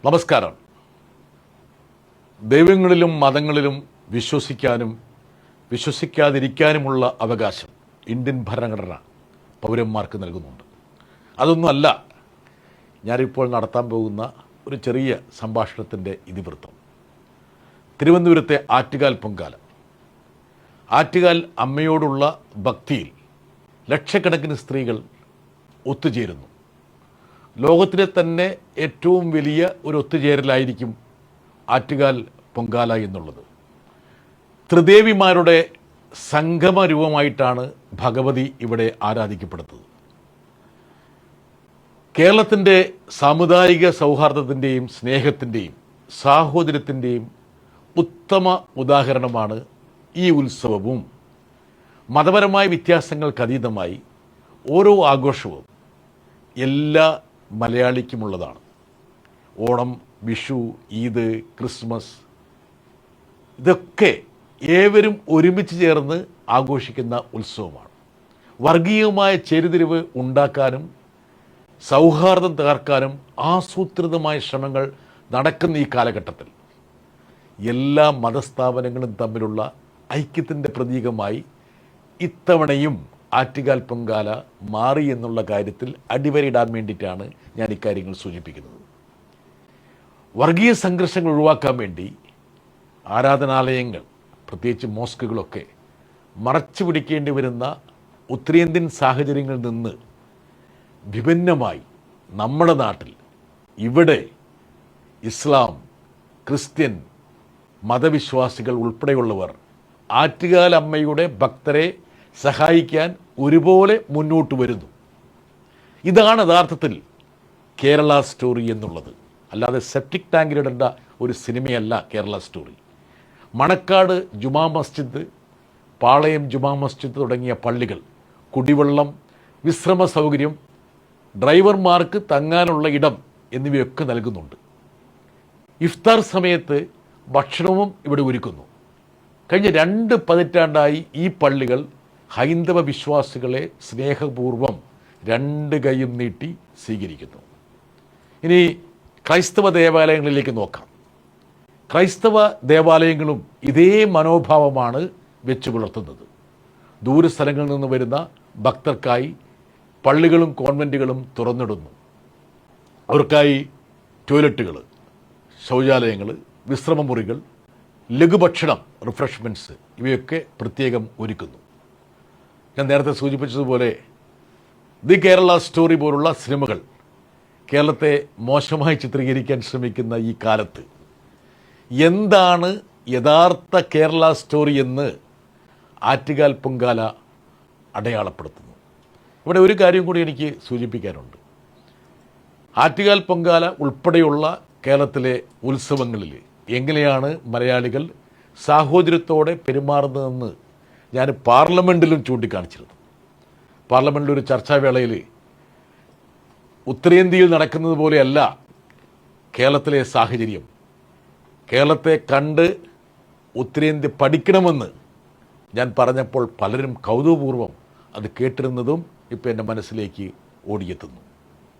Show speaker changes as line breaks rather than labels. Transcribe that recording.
നമസ്കാരം. ദൈവങ്ങളിലും മതങ്ങളിലും വിശ്വസിക്കാനും വിശ്വസിക്കാതിരിക്കാനുമുള്ള അവകാശം ഇന്ത്യൻ ഭരണഘടന പൗരന്മാർക്ക് നൽകുന്നുണ്ട്. അതൊന്നുമല്ല ഞാനിപ്പോൾ നടത്താൻ പോകുന്ന ഒരു ചെറിയ സംഭാഷണത്തിൻ്റെ ഇതിവൃത്തം. തിരുവനന്തപുരത്തെ ആറ്റുകാൽ പൊങ്കാല. ആറ്റുകാൽ അമ്മയോടുള്ള ഭക്തിയിൽ ലക്ഷക്കണക്കിന് സ്ത്രീകൾ ഒത്തുചേരുന്നു. ലോകത്തിലെ തന്നെ ഏറ്റവും വലിയ ഒരു ഒത്തുചേരലായിരിക്കും ആറ്റുകാൽ പൊങ്കാല എന്നുള്ളത്. ത്രിദേവിമാരുടെ സംഗമ രൂപമായിട്ടാണ് ഭഗവതി ഇവിടെ ആരാധിക്കപ്പെടുന്നത്. കേരളത്തിൻ്റെ സാമുദായിക സൗഹാർദ്ദത്തിൻ്റെയും സ്നേഹത്തിൻ്റെയും സാഹോദര്യത്തിൻ്റെയും ഉത്തമ ഉദാഹരണമാണ് ഈ ഉത്സവവും. മതപരമായ വ്യത്യാസങ്ങൾക്കതീതമായി ഓരോ ആഘോഷവും എല്ലാ മലയാളിക്കുമുള്ളതാണ്. ഓണം, വിഷു, ഈദ്, ക്രിസ്മസ് ഇതൊക്കെ ഏവരും ഒരുമിച്ച് ചേർന്ന് ആഘോഷിക്കുന്ന ഉത്സവമാണ്. വർഗീയമായ ചേരിതിരിവ് ഉണ്ടാക്കാനും സൗഹാർദ്ദം തകർക്കാനും ആസൂത്രിതമായ ശ്രമങ്ങൾ നടക്കുന്ന ഈ കാലഘട്ടത്തിൽ എല്ലാ മതസ്ഥാപനങ്ങളും തമ്മിലുള്ള ഐക്യത്തിൻ്റെ പ്രതീകമായി ഇത്തവണയും ആറ്റുകാൽ പൊങ്കാല മാറി എന്നുള്ള കാര്യത്തിൽ അടിവരയിടാൻ വേണ്ടിയിട്ടാണ് ഞാൻ ഇക്കാര്യങ്ങൾ സൂചിപ്പിക്കുന്നത്. വർഗീയ സംഘർഷങ്ങൾ ഒഴിവാക്കാൻ വേണ്ടി ആരാധനാലയങ്ങൾ, പ്രത്യേകിച്ച് മോസ്കുകളൊക്കെ മറച്ചു പിടിക്കേണ്ടി വരുന്ന ഉത്തരേന്ത്യൻ സാഹചര്യങ്ങളിൽ നിന്ന് വിഭിന്നമായി നമ്മുടെ നാട്ടിൽ ഇവിടെ ഇസ്ലാം, ക്രിസ്ത്യൻ മതവിശ്വാസികൾ ഉൾപ്പെടെയുള്ളവർ ആറ്റുകാൽ അമ്മയുടെ ഭക്തരെ സഹായിക്കാൻ ഒരുപോലെ മുന്നോട്ട് വരുന്നു. ഇതാണ് യഥാർത്ഥത്തിൽ കേരള സ്റ്റോറി എന്നുള്ളത്. അല്ലാതെ സെപ്റ്റിക് ടാങ്കിലിടേണ്ട ഒരു സിനിമയല്ല കേരള സ്റ്റോറി. മണക്കാട് ജുമാ മസ്ജിദ്, പാളയം ജുമാ മസ്ജിദ് തുടങ്ങിയ പള്ളികൾ കുടിവെള്ളം, വിശ്രമ സൗകര്യം, ഡ്രൈവർമാർക്ക് തങ്ങാനുള്ള ഇടം എന്നിവയൊക്കെ നൽകുന്നുണ്ട്. ഇഫ്താർ സമയത്ത് ഭക്ഷണവും ഇവിടെ ഒരുക്കുന്നു. കഴിഞ്ഞ 2 പതിറ്റാണ്ടായി ഈ പള്ളികൾ ഹൈന്ദവ വിശ്വാസികളെ സ്നേഹപൂർവം 2 കൈയും നീട്ടി സ്വീകരിക്കുന്നു. ഇനി ക്രൈസ്തവ ദേവാലയങ്ങളിലേക്ക് നോക്കാം. ക്രൈസ്തവ ദേവാലയങ്ങളും ഇതേ മനോഭാവമാണ് വെച്ചു പുലർത്തുന്നത്. ദൂരസ്ഥലങ്ങളിൽ നിന്ന് വരുന്ന ഭക്തർക്കായി പള്ളികളും കോൺവെൻറ്റുകളും തുറന്നിടുന്നു. അവർക്കായി ടോയ്ലറ്റുകൾ, ശൗചാലയങ്ങൾ, വിശ്രമമുറികൾ, ലഘുഭക്ഷണം, റിഫ്രഷ്മെൻറ്റ്സ് ഇവയൊക്കെ പ്രത്യേകം ഒരുക്കുന്നു. ഞാൻ നേരത്തെ സൂചിപ്പിച്ചതുപോലെ ദി കേരള സ്റ്റോറി പോലുള്ള സിനിമകൾ കേരളത്തെ മോശമായി ചിത്രീകരിക്കാൻ ശ്രമിക്കുന്ന ഈ കാലത്ത് എന്താണ് യഥാർത്ഥ കേരള സ്റ്റോറി എന്ന് ആറ്റുകാൽ പൊങ്കാല അടയാളപ്പെടുത്തുന്നു. ഇവിടെ ഒരു കാര്യം കൂടി എനിക്ക് സൂചിപ്പിക്കാനുണ്ട്. ആറ്റുകാൽ പൊങ്കാല ഉൾപ്പെടെയുള്ള കേരളത്തിലെ ഉത്സവങ്ങളിൽ എങ്ങനെയാണ് മലയാളികൾ സാഹോദര്യത്തോടെ പെരുമാറുന്നതെന്ന് ഞാൻ പാർലമെൻറ്റിലും ചൂണ്ടിക്കാണിച്ചിരുന്നു. പാർലമെൻറ്റിലൊരു ചർച്ചാവേളയിൽ ഉത്തരേന്ത്യയിൽ നടക്കുന്നത് പോലെയല്ല കേരളത്തിലെ സാഹചര്യം. കേരളത്തെ കണ്ട് ഉത്തരേന്ത്യ പഠിക്കണമെന്ന് ഞാൻ പറഞ്ഞപ്പോൾ പലരും കൗതുകപൂർവ്വം അത് കേട്ടിരുന്നതും ഇപ്പോൾ എൻ്റെ മനസ്സിലേക്ക് ഓടിയെത്തുന്നു.